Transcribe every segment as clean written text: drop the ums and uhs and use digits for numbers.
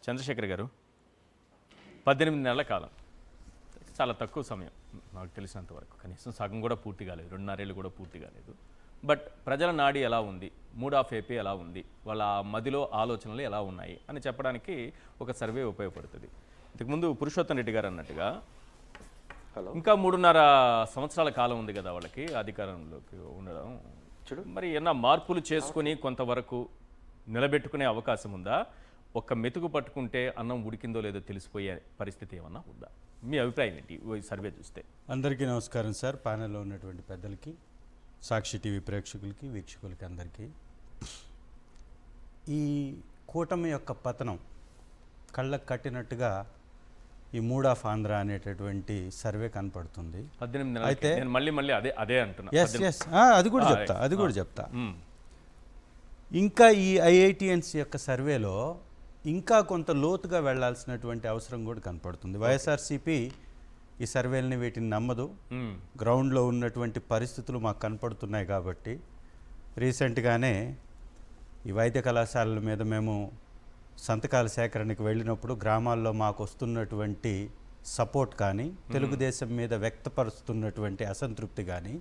చంద్రశేఖర్ గారు 18 నెలల కాలం చాలా తక్కువ సమయం నాకు తెలిసినంత వరకు, కనీసం సగం కూడా పూర్తి కాలేదు, 2.5 ఏళ్ళు కూడా పూర్తి కాలేదు. బట్ ప్రజల నాడి ఎలా ఉంది, మూడ్ ఆఫ్ ఏపీ ఎలా ఉంది, వాళ్ళ మదిలో ఆలోచనలు ఎలా ఉన్నాయి అని చెప్పడానికి ఒక సర్వే ఉపయోగపడుతుంది. ఇంతకుముందు పురుషోత్తం రెడ్డి గారు అన్నట్టుగా ఇంకా 3.5 సంవత్సరాల కాలం ఉంది కదా వాళ్ళకి అధికారంలోకి ఉండడం. మరి ఏమన్నా మార్పులు చేసుకుని కొంతవరకు నిలబెట్టుకునే అవకాశం ఉందా? ఒక్క మెతుకు పట్టుకుంటే అన్నం ఉడికిందో లేదో తెలిసిపోయే పరిస్థితి ఏమన్నా ఉందా? మీ అభిప్రాయం ఏంటి ఈ సర్వే చూస్తే? అందరికీ నమస్కారం సార్, ప్యానెల్లో ఉన్నటువంటి పెద్దలకి, సాక్షి టీవీ ప్రేక్షకులకి, వీక్షకులకి అందరికీ. ఈ కూటమి యొక్క పతనం కళ్ళకు కట్టినట్టుగా ఈ మూడ్ ఆఫ్ ఆంధ్ర అనేటటువంటి సర్వే కనపడుతుంది. 18 నెలలు అయితే మళ్ళీ అదే అంటున్నా. అది కూడా చెప్తా. ఇంకా ఈ ఐఐటిఎన్స్ యొక్క సర్వేలో ఇంకా కొంత లోతుగా వెళ్లాల్సినటువంటి అవసరం కూడా కనపడుతుంది. వైఎస్ఆర్సీపీ ఈ సర్వేలని వీటిని నమ్మదు. గ్రౌండ్లో ఉన్నటువంటి పరిస్థితులు మాకు కనపడుతున్నాయి కాబట్టి రీసెంట్గానే ఈ వైద్య కళాశాలల మీద మేము సంతకాల సేకరణకు వెళ్ళినప్పుడు గ్రామాల్లో మాకు వస్తున్నటువంటి సపోర్ట్ కానీ, తెలుగుదేశం మీద వ్యక్తపరుస్తున్నటువంటి అసంతృప్తి కానీ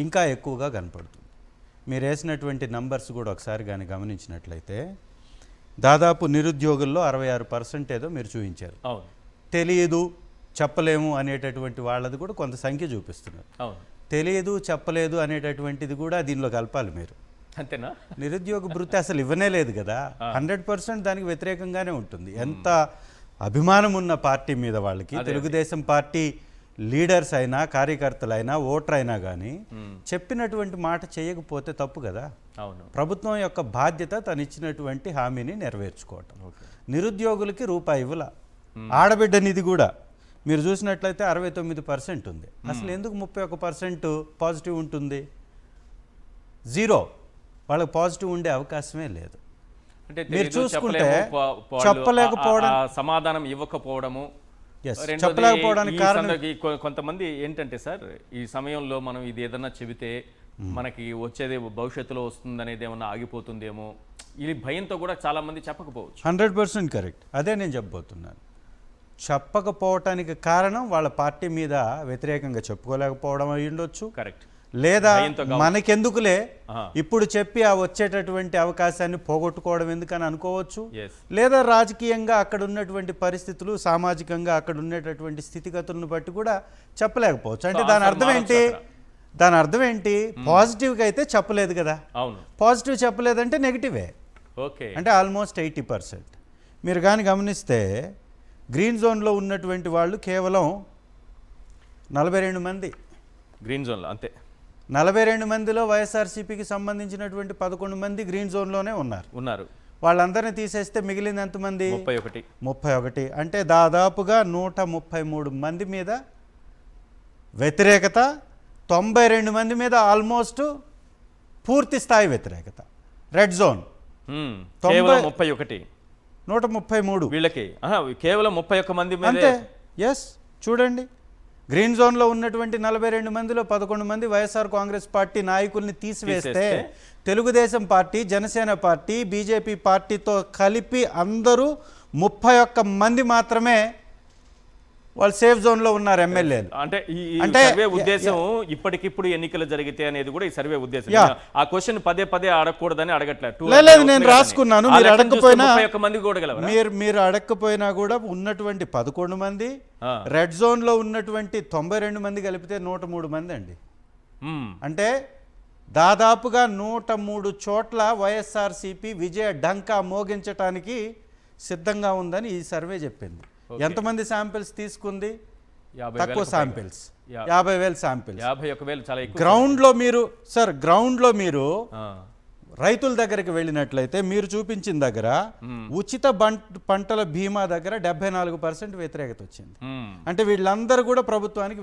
ఇంకా ఎక్కువగా కనపడుతుంది. మీరు వేసినటువంటి నంబర్స్ కూడా ఒకసారి కానీ గమనించినట్లయితే దాదాపు నిరుద్యోగుల్లో 66% ఏదో మీరు చూపించారు. తెలియదు, చెప్పలేము అనేటటువంటి వాళ్ళది కూడా కొంత సంఖ్య చూపిస్తున్నారు. తెలియదు, చెప్పలేదు అనేటటువంటిది కూడా దీనిలో కలపాలి మీరు. అంతేనా? నిరుద్యోగ భృతి అసలు ఇవ్వనే లేదు కదా. 100% దానికి వ్యతిరేకంగానే ఉంటుంది. ఎంత అభిమానం ఉన్న పార్టీ మీద వాళ్ళకి, తెలుగుదేశం పార్టీ లీడర్స్ అయినా, కార్యకర్తలైనా, ఓటర్ అయినా కానీ చెప్పినటువంటి మాట చేయకపోతే తప్పు కదా. ప్రభుత్వం యొక్క బాధ్యత తను ఇచ్చినటువంటి హామీని నెరవేర్చుకోవటం. నిరుద్యోగులకి రూపాయి ఇవ్వల. ఆడబిడ్డ నిధి కూడా మీరు చూసినట్లయితే 69% ఉంది. అసలు ఎందుకు 31% పాజిటివ్ ఉంటుంది? జీరో. వాళ్ళకి పాజిటివ్ ఉండే అవకాశమే లేదు. అంటే మీరు చూసుకుంటే చెప్పలేకపోవడం, సమాధానం ఇవ్వకపోవడము, చెప్పలేకపోవడానికి కారణం కొంతమంది ఏంటంటే సార్, ఈ సమయంలో మనం ఇది ఏదన్నా చెబితే మనకి వచ్చేది భవిష్యత్తులో వస్తుందనేది ఏమన్నా ఆగిపోతుందేమో, ఈ భయంతో కూడా చాలా మంది చెప్పకపోవచ్చు. 100% కరెక్ట్. అదే నేను చెప్పబోతున్నాను. చెప్పకపోవటానికి కారణం వాళ్ళ పార్టీ మీద వ్యతిరేకంగా చెప్పుకోలేకపోవడం అయి ఉండొచ్చు. కరెక్ట్. లేదా మనకెందుకులే ఇప్పుడు చెప్పి ఆ వచ్చేటటువంటి అవకాశాన్ని పోగొట్టుకోవడం ఎందుకని అనుకోవచ్చు. లేదా రాజకీయంగా అక్కడ ఉన్నటువంటి పరిస్థితులు, సామాజికంగా అక్కడ ఉండేటటువంటి స్థితిగతులను బట్టి కూడా చెప్పలేకపోవచ్చు. అంటే దాని అర్థం ఏంటి? పాజిటివ్గా అయితే చెప్పలేదు కదా. పాజిటివ్ చెప్పలేదంటే నెగిటివే. అంటే ఆల్మోస్ట్ 80%. మీరు కానీ గమనిస్తే గ్రీన్ జోన్లో ఉన్నటువంటి వాళ్ళు కేవలం 42 మంది. గ్రీన్ జోన్లో అంతే. 42 మందిలో వైఎస్ఆర్సీపీకి సంబంధించినటువంటి 11 మంది గ్రీన్ జోన్లోనే ఉన్నారు. వాళ్ళందరినీ తీసేస్తే మిగిలింది ఎంతమంది? 31. అంటే దాదాపుగా 133 మంది మీద వ్యతిరేకత, 92 మంది మీద ఆల్మోస్ట్ పూర్తి స్థాయి వ్యతిరేకత. రెడ్ జోన్ 31, 133 వీళ్ళకి కేవలం 31 మంది అంతే. ఎస్, చూడండి, గ్రీన్ జోన్లో ఉన్నటువంటి 42 మందిలో 11 మంది వైఎస్ఆర్ కాంగ్రెస్ పార్టీ నాయకుల్ని తీసివేస్తే Telugu Desam party, Janasena party, BJP పార్టీతో కలిపి అందరూ 31 మంది మాత్రమే వాళ్ళు సేఫ్ జోన్లో ఉన్నారు ఎమ్మెల్యేలు. అంటే ఈ సర్వే ఉద్దేశం ఇప్పటికిప్పుడు ఎన్నికలు జరిగితే అనేది కూడా ఈ సర్వే ఉద్దేశం. ఆ క్వశ్చన్ పదే అడగకూడదని అడగట్లేదు. నేను రాసుకున్నాను. మీరు అడగకపోయినా, మీరు అడగకపోయినా కూడా ఉన్నటువంటి 11 మంది, రెడ్ జోన్ లో ఉన్నటువంటి 92 మంది కలిపితే 103 మంది అండి. అంటే దాదాపుగా 103 చోట్ల వైఎస్ఆర్సీపీ విజయ డంకా మోగించటానికి సిద్ధంగా ఉందని ఈ సర్వే చెప్పింది. ఎంతమంది శాంపిల్స్ తీసుకుంది? తక్కువ శాంపిల్స్, 50,000 శాంపిల్స్. 51,000 చాలా ఎక్కువ. గ్రౌండ్లో మీరు రైతుల దగ్గరికి వెళ్ళినట్లయితే మీరు చూపించిన దగ్గర ఉచిత పంటల బీమా దగ్గర 74% వ్యతిరేకత వచ్చింది. అంటే వీళ్ళందరూ కూడా ప్రభుత్వానికి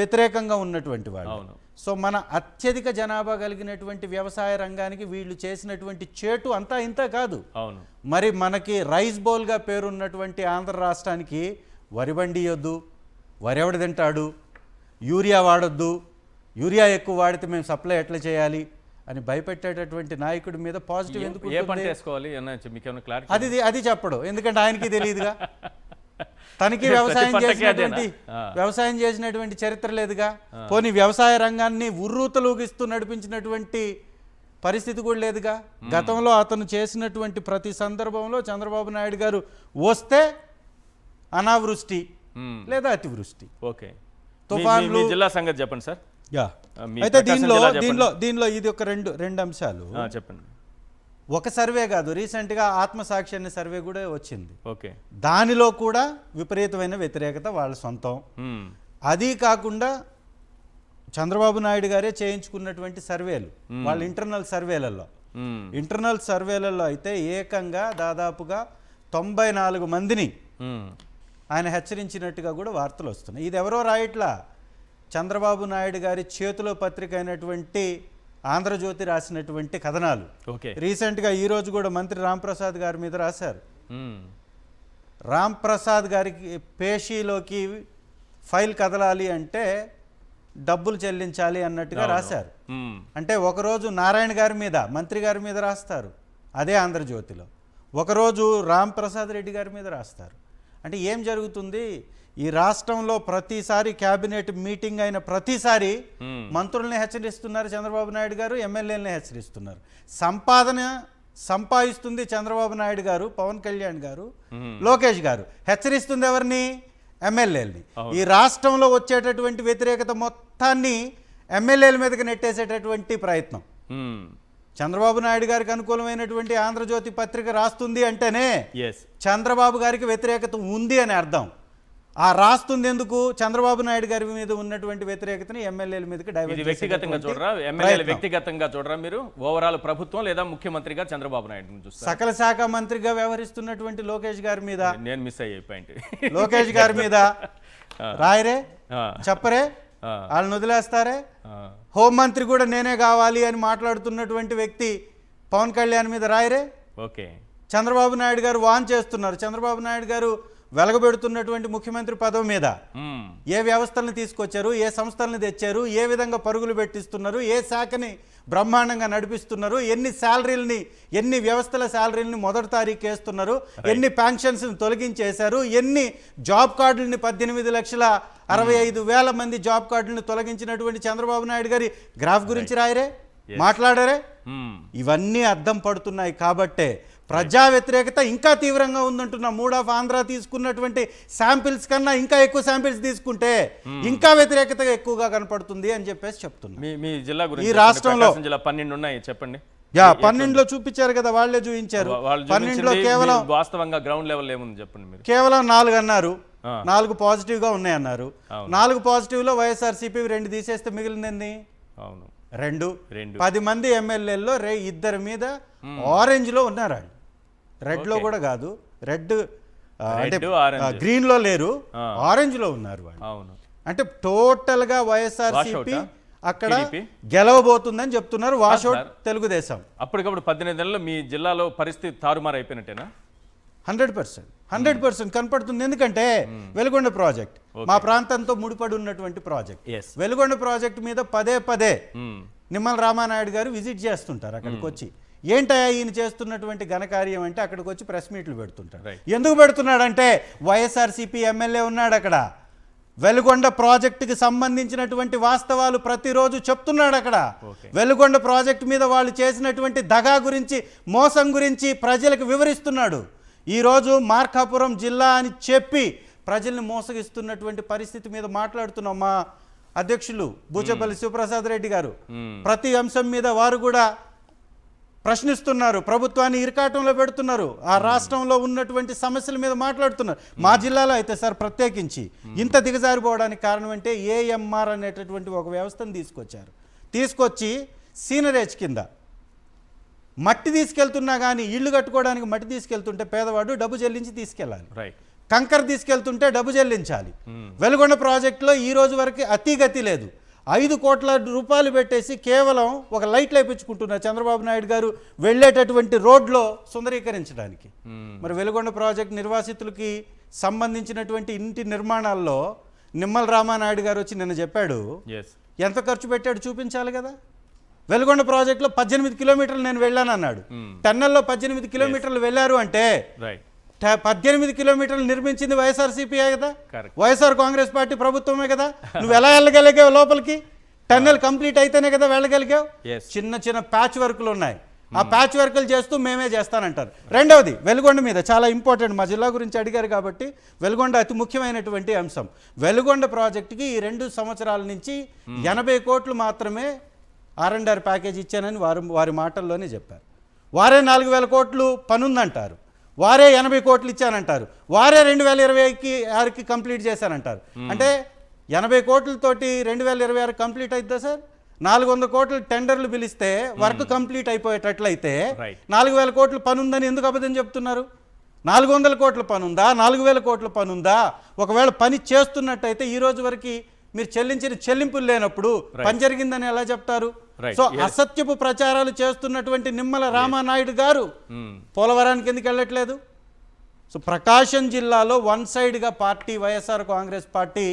వ్యతిరేకంగా ఉన్నటువంటి వాళ్ళు. సో మన అత్యధిక జనాభా కలిగినటువంటి వ్యవసాయ రంగానికి వీళ్ళు చేసినటువంటి చేటు అంతా ఇంత కాదు. మరి మనకి రైస్ బౌల్గా పేరున్నటువంటి ఆంధ్ర రాష్ట్రానికి వరి వండియొద్దు, వరి ఎవడు తింటాడు, యూరియా వాడొద్దు, యూరియా ఎక్కువ వాడితే మేము సప్లై ఎట్లా చేయాలి అని భయపెట్టేటటువంటి నాయకుడి మీద పాజిటివ్ ఎందుకు ఏ పంట ఉంటుంది? వేసుకోవాలి మీకు ఏమైనా క్లారిటీ? అది చెప్పడు, ఎందుకంటే ఆయనకి తెలియదుగా. తనకి వ్యవసాయం చేసినటువంటి చరిత్ర లేదుగా. పోనీ వ్యవసాయ రంగాన్ని ఉర్రూతలూగిస్తూ నడిపించినటువంటి పరిస్థితి కూడా లేదుగా. గతంలో అతను చేసినటువంటి ప్రతి సందర్భంలో చంద్రబాబు నాయుడు గారు వస్తే అనావృష్టి లేదా అతివృష్టి, ఓకే, తుఫాన్లు. జిల్లా సంగతి చెప్పండి సార్. అయితే దీనిలో ఇది ఒక రెండు అంశాలు చెప్పండి. ఒక సర్వే కాదు, రీసెంట్గా ఆత్మసాక్షి అనే సర్వే కూడా వచ్చింది. ఓకే, దానిలో కూడా విపరీతమైన వ్యతిరేకత వాళ్ళ సొంతం. అది కాకుండా చంద్రబాబు నాయుడు గారే చేయించుకున్నటువంటి సర్వేలు, వాళ్ళ ఇంటర్నల్ సర్వేలలో అయితే ఏకంగా దాదాపుగా 94 మందిని ఆయన హెచ్చరించినట్టుగా కూడా వార్తలు వస్తున్నాయి. ఇది ఎవరో రాయట్లా, చంద్రబాబు నాయుడు గారి చేతిలో పత్రిక అయినటువంటి ఆంధ్రజ్యోతి రాసినటువంటి కథనాలు. రీసెంట్గా ఈరోజు కూడా మంత్రి రాంప్రసాద్ గారి మీద రాశారు. రాంప్రసాద్ గారికి పేషీలోకి ఫైల్ కదలాలి అంటే డబ్బులు చెల్లించాలి అన్నట్టుగా రాశారు. అంటే ఒకరోజు నారాయణ గారి మీద, మంత్రి గారి మీద రాస్తారు అదే ఆంధ్రజ్యోతిలో, ఒకరోజు రాంప్రసాద్ రెడ్డి గారి మీద రాస్తారు. అంటే ఏం జరుగుతుంది? ఈ రాష్ట్రంలో ప్రతిసారి క్యాబినెట్ మీటింగ్ అయిన ప్రతిసారి మంత్రుల్ని హెచ్చరిస్తున్నారు చంద్రబాబు నాయుడు గారు, ఎమ్మెల్యేలని హెచ్చరిస్తున్నారు. సంపాదిస్తుంది చంద్రబాబు నాయుడు గారు, పవన్ కళ్యాణ్ గారు, లోకేష్ గారు. హెచ్చరిస్తుంది ఎవరిని? ఎమ్మెల్యేలని. ఈ రాష్ట్రంలో వచ్చేటటువంటి వ్యతిరేకత మొత్తాన్ని ఎమ్మెల్యేల మీదకి నెట్టేసేటటువంటి ప్రయత్నం. చంద్రబాబు నాయుడు గారికి అనుకూలమైనటువంటి ఆంధ్రజ్యోతి పత్రిక రాస్తుంది అంటేనే చంద్రబాబు గారికి వ్యతిరేకత ఉంది అని అర్థం. ఆ రాస్తుంది ఎందుకు? చంద్రబాబు నాయుడు గారి మీద ఉన్నటువంటి వ్యతిరేకతని ఎమ్మెల్యేల మీదకి డైవర్ట్. వ్యక్తిగతంగా చూడరా? ఎమ్మెల్యేల వ్యక్తిగతంగా చూడరా మీరు? ఓవరాల్ ప్రభుత్వం లేదా ముఖ్యమంత్రిగా చంద్రబాబు నాయుడు చూస్తారు? సకల శాఖ మంత్రిగా వ్యవహరిస్తున్నటువంటి లోకేష్ గారి మీద, నేను మిస్ అయ్యే పాయింట్, లోకేష్ గారి మీద రాయరే, చెప్పరే, వాళ్ళని వదిలేస్తారే. హోంమంత్రి కూడా నేనే కావాలి అని మాట్లాడుతున్నటువంటి వ్యక్తి పవన్ కళ్యాణ్ మీద రాయరే. ఓకే, చంద్రబాబు నాయుడు గారు వాన్ చేస్తున్నారు. చంద్రబాబు నాయుడు గారు వెలగబెడుతున్నటువంటి ముఖ్యమంత్రి పదవి మీద ఏ వ్యవస్థలను తీసుకొచ్చారు, ఏ సంస్థలను తెచ్చారు, ఏ విధంగా పరుగులు పెట్టిస్తున్నారు, ఏ శాఖని బ్రహ్మాండంగా నడిపిస్తున్నారు, ఎన్ని వ్యవస్థల శాలరీలని మొదటి తారీఖు వేస్తున్నారు, ఎన్ని పెన్షన్స్ని తొలగించేశారు, ఎన్ని జాబ్ కార్డులని 18,65,000 మంది జాబ్ కార్డులను తొలగించినటువంటి చంద్రబాబు నాయుడు గారి గ్రాఫ్ గురించి రాయరే, మాట్లాడరే. ఇవన్నీ అద్దం పడుతున్నాయి. కాబట్టే ప్రజా వ్యతిరేకత ఇంకా తీవ్రంగా ఉందంటున్న. మూడ్ ఆఫ్ ఆంధ్ర తీసుకున్నటువంటి శాంపిల్స్ కన్నా ఇంకా ఎక్కువ శాంపిల్స్ తీసుకుంటే ఇంకా వ్యతిరేకత ఎక్కువగా కనపడుతుంది అని చెప్పేసి చెప్తున్నా. మీ జిల్లా గురించి, ఈ రాష్ట్రంలో 12 ఉన్నాయి చెప్పండి. 12లో చూపించారు కదా, వాళ్ళే చూపించారు. 12లో కేవలం వాస్తవంగా గ్రౌండ్ లెవెల్ ఏముంది చెప్పండి మీరు? కేవలం 4 అన్నారు, 4 పాజిటివ్ గా ఉన్నాయన్నారు. 4 పాజిటివ్ లో వైఎస్ఆర్సీపీ 2 తీసేస్తే మిగిలింది 2. 10 మంది ఎమ్మెల్యేల్లో 2 మీద ఆరెంజ్ లో ఉన్నారు. రెడ్ లో కూడా కాదు, రెడ్ అంటే గ్రీన్ లో లేరు, ఆరెంజ్ లో ఉన్నారు వాళ్ళు. అంటే టోటల్ గా వైఎస్ఆర్సీపీ అక్కడ గెలవబోతుందని చెప్తున్నారు. వాషౌట్ తెలుగుదేశం. అప్పటికప్పుడు 18 నెలల్లో మీ జిల్లాలో పరిస్థితి తారుమారు అయిపోయినట్టేనా? 100% కనపడుతుంది. ఎందుకంటే వెలుగొండ ప్రాజెక్ట్ మా ప్రాంతంతో ముడిపడి ఉన్నటువంటి ప్రాజెక్ట్. వెలుగొండ ప్రాజెక్ట్ మీద పదే నిమ్మల రామానాయుడు గారు విజిట్ చేస్తుంటారు. అక్కడికి వచ్చి ఏంటయ్యా ఈయన చేస్తున్నటువంటి ఘనకార్యం అంటే అక్కడికి వచ్చి ప్రెస్ మీట్లు పెడుతుంటారు. ఎందుకు పెడుతున్నాడంటే వైఎస్ఆర్సీపీ ఎమ్మెల్యే ఉన్నాడు అక్కడ. వెలుగొండ ప్రాజెక్టుకి సంబంధించినటువంటి వాస్తవాలు ప్రతిరోజు చెప్తున్నాడు అక్కడ. వెలుగొండ ప్రాజెక్టు మీద వాళ్ళు చేసినటువంటి దగా గురించి, మోసం గురించి ప్రజలకు వివరిస్తున్నాడు. ఈరోజు మార్కాపురం జిల్లా అని చెప్పి ప్రజల్ని మోసగిస్తున్నటువంటి పరిస్థితి మీద మాట్లాడుతున్నాం. మా అధ్యక్షులు బూచపల్లి శివప్రసాద్ రెడ్డి గారు ప్రతి అంశం మీద వారు కూడా ప్రశ్నిస్తున్నారు, ప్రభుత్వాన్ని ఇరకాటంలో పెడుతున్నారు, ఆ రాష్ట్రంలో ఉన్నటువంటి సమస్యల మీద మాట్లాడుతున్నారు. మా జిల్లాలో అయితే సార్ ప్రత్యేకించి ఇంత దిగజారిపోవడానికి కారణం అంటే ఏఎంఆర్ అనేటటువంటి ఒక వ్యవస్థను తీసుకొచ్చి సీనరేజ్ కింద మట్టి తీసుకెళ్తున్నా కానీ, ఇళ్ళు కట్టుకోవడానికి మట్టి తీసుకెళ్తుంటే పేదవాడు డబ్బు చెల్లించి తీసుకెళ్ళాలి, కంకర తీసుకెళ్తుంటే డబ్బు చెల్లించాలి. వెలుగొండ ప్రాజెక్టులో ఈ రోజు వరకు అతిగతి లేదు. 5 కోట్ల రూపాయలు పెట్టేసి కేవలం ఒక లైట్ లేపించుకుంటున్నారు చంద్రబాబు నాయుడు గారు వెళ్ళేటటువంటి రోడ్లో సుందరీకరించడానికి. మరి వెలుగొండ ప్రాజెక్ట్ నిర్వాసితులకి సంబంధించినటువంటి ఇంటి నిర్మాణాల్లో నిమ్మల రామానాయుడు గారు వచ్చి నిన్న చెప్పాడు, ఎంత ఖర్చు పెట్టాడు చూపించాలి కదా. వెలుగొండ ప్రాజెక్టులో 18 కిలోమీటర్లు నేను వెళ్ళాను అన్నాడు. టన్నెల్లో 18 కిలోమీటర్లు వెళ్ళారు అంటే రైట్ 18 కిలోమీటర్లు నిర్మించింది వైఎస్ఆర్సీపీ కదా, Correct. వైఎస్ఆర్ కాంగ్రెస్ పార్టీ ప్రభుత్వమే కదా. నువ్వు ఎలా వెళ్ళగలిగావు లోపలికి? టన్నెల్ కంప్లీట్ అయితేనే కదా వెళ్ళగలిగావు. Yes. చిన్న చిన్న ప్యాచ్ వర్క్లు ఉన్నాయి, ఆ ప్యాచ్ వర్క్లు చేస్తూ మేమే చేస్తానంటారు. రెండవది వెలుగొండ మీద చాలా ఇంపార్టెంట్, మా జిల్లా గురించి అడిగారు కాబట్టి వెలుగొండ అతి ముఖ్యమైనటువంటి అంశం. వెలుగొండ ప్రాజెక్టుకి ఈ 2 సంవత్సరాల నుంచి 80 కోట్లు మాత్రమే R&R ప్యాకేజ్ ఇచ్చానని వారి మాటల్లోనే చెప్పారు. వారే 4,000 కోట్లు పనుందంటారు, వారే 80 కోట్లు ఇచ్చానంటారు, వారే 2026కి కంప్లీట్ చేశానంటారు. అంటే 80 కోట్లతోటి 2026 కంప్లీట్ అవుతుందా సార్? 400 కోట్లు టెండర్లు పిలిస్తే వర్క్ కంప్లీట్ అయిపోయేటట్లయితే Right. 4,000 కోట్ల పని ఉందని ఎందుకు అబద్ధం చెప్తున్నారు? 400 కోట్ల పని ఉందా, 4,000 కోట్ల పని ఉందా? ఒకవేళ పని చేస్తున్నట్టయితే ఈ రోజు వరకు మీరు చెల్లించిన చెల్లింపులు లేనప్పుడు పని జరిగిందని ఎలా చెప్తారు? Right. So Yes. అసత్యపు ప్రచారాలు చేస్తున్నటువంటి నిమ్మల రామానాయుడు గారు పోలవరానికి ఎందుకు వెళ్ళట్లేదు? సో ప్రకాశం జిల్లాలో వన్ సైడ్గా పార్టీ వైఎస్ఆర్ కాంగ్రెస్ పార్టీ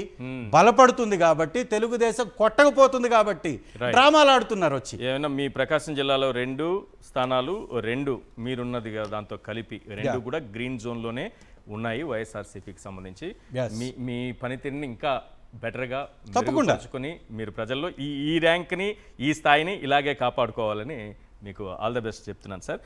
బలపడుతుంది కాబట్టి, తెలుగుదేశం కొట్టకపోతుంది కాబట్టి డ్రామాలు ఆడుతున్నారు వచ్చి. ఏమైనా మీ ప్రకాశం జిల్లాలో 2 స్థానాలు, 2 మీరున్నది దాంతో కలిపి 2 కూడా గ్రీన్ జోన్లోనే ఉన్నాయి వైఎస్ఆర్సీపీకి సంబంధించి. Yes. మీ పనితీరుని ఇంకా బెటర్గా తప్పకుండా మెరుగుపరుచుకొని మీరు ప్రజల్లో ఈ ర్యాంక్ని, ఈ స్థాయిని ఇలాగే కాపాడుకోవాలని మీకు ఆల్ ద బెస్ట్ చెప్తున్నాను సార్.